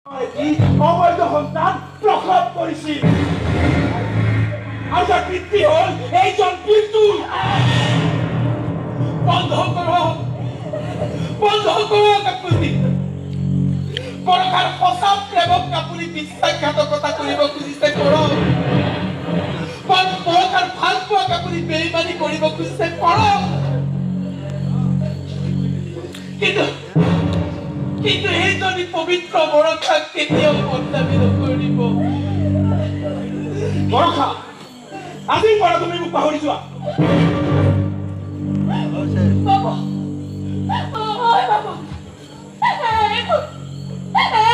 অবৈধ সন্তান প্ৰসৱ কৰিছিল আৰু তাৰ পিতৃ হ'ল এইজন পিতৃ। বন্ধ কৰক আপুনি। বৰষাৰ সঁচা প্ৰেমক আপুনি বিশ্বাসঘাতকতা কৰিব খুজিছে কৰক। বৰষাৰ ভাল পোৱাক আপুনি বেইমানি কৰিব খুজিছে কৰক। কিন্তু এইজনী পবিত্ৰ বৰষাক কেতিয়াও বদনামি নকৰিব। বৰষা, আজিৰ পৰা তুমি মোক পাহৰি যোৱা। বাবা,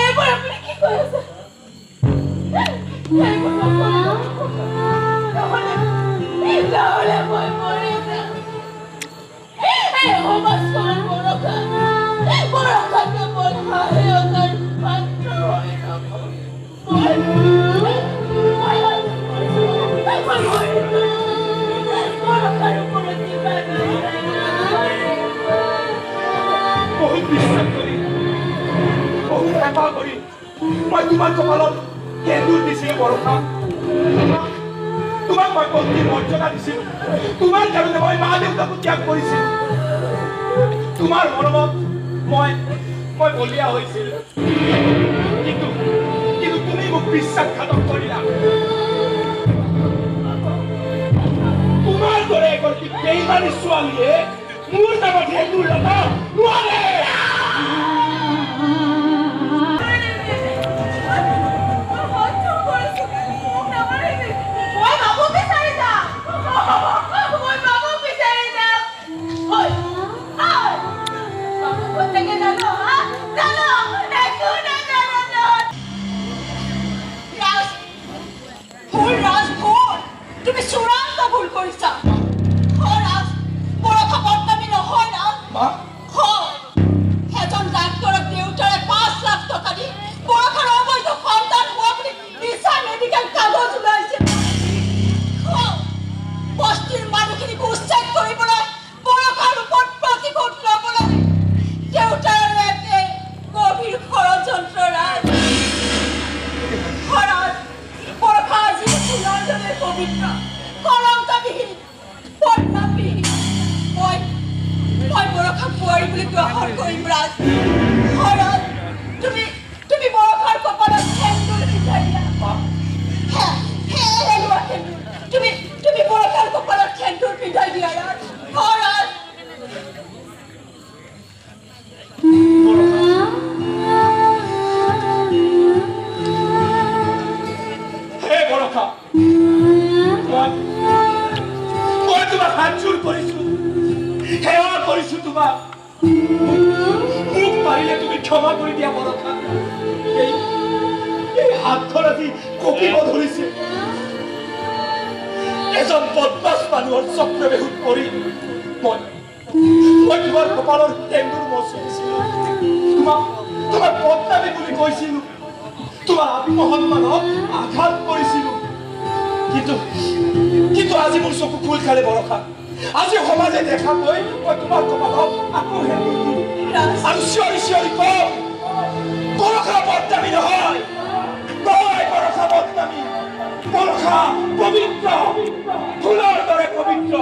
এইবোৰ আপুনি কি কৈ আছে? নহ'লে মই মৰি যাম। সমাজখন বৰষাকে মোৰ সহায়তাৰ পাত্ৰ হৈ বহুত বিশ্বাস কৰি, বহুত হেঁপাহ কৰি মই তোমাৰ কপালত সেন্দুৰ দিছিলোঁ বৰষা। তোমাক মই পত্নীৰ মৰ্যাদা দিছিলোঁ। তোমাৰ কাৰণে মই মা দেউতাকো ত্যাগ কৰিছিলোঁ। তোমাৰ মৰমত মই বলিয়া হৈছিলোঁ। কিন্তু তুমি মোক বিশ্বাসঘাতক কৰিলা। তোমাৰ দৰে এগৰাকী বেইমানী ছোৱালীয়ে মোৰ নামত সেন্দুৰ লগাব নোৱাৰে। তুমি চূড়ান্ত ভুল কৰিছা। বৰষা বদনামী নহয় না। এজন ডাক্তৰক দেউতাৰে 5 লাখ টকা দি বৰষাৰ অবৈধ সন্তান হোৱা বুলি মিছা মেডিকেল কাগজ ওলাইছে। বস্তিৰ মানুহখিনিক উচ্ছেদ কৰিবলৈ বৰষাৰ ওপৰত প্ৰতিশোধ ল'বলৈ দেউতাৰ একে গভীৰ ষড়যন্ত্ৰ। বৰষা আজি ফুলৰদৰে পবিত্ৰ, কলংকবিহীন, বদনামবিহীন। মই বৰষাক বোৱাৰী বুলি গ্ৰহণ কৰিম ৰাজ। তুমি বৰষাৰ কপালত সেন্দুৰ পিন্ধাই দিয়া। তুমি বৰষাৰ কপালত সেন্দুৰ পিন্ধাই দিয়া ৰাজ। বৰষা, মই তোমাক হাতযোৰ কৰিছো, সেৱা কৰিছো তোমাক। মোক পাৰিলে তুমি ক্ষমা কৰি দিয়া বৰষা। এই হাতখন আজি কঁপিব ধৰিছে। এজন বদমাছ মানুহৰ চক্ৰবেহুত পৰি মই তোমাৰ কপালৰ সেন্দুৰ মচি দিছিলো। তোমাক বদনামী বুলি কৈছিলো। তোমাৰ আত্মসন্মানত আঘাত কৰিছিলো। কিন্তু আজি মোৰ চকু খোল খালে বৰষা। আজি সমাজে দেখা পাই মই তোমাৰ কপালত আকৌ সেন্দুৰ দিম আৰু চিঞৰি চিঞৰি কম, বৰষা বদনামী নহয়। বৰষা বদনামী। বৰষা পবিত্ৰ, ফুলৰ দৰে পবিত্ৰ।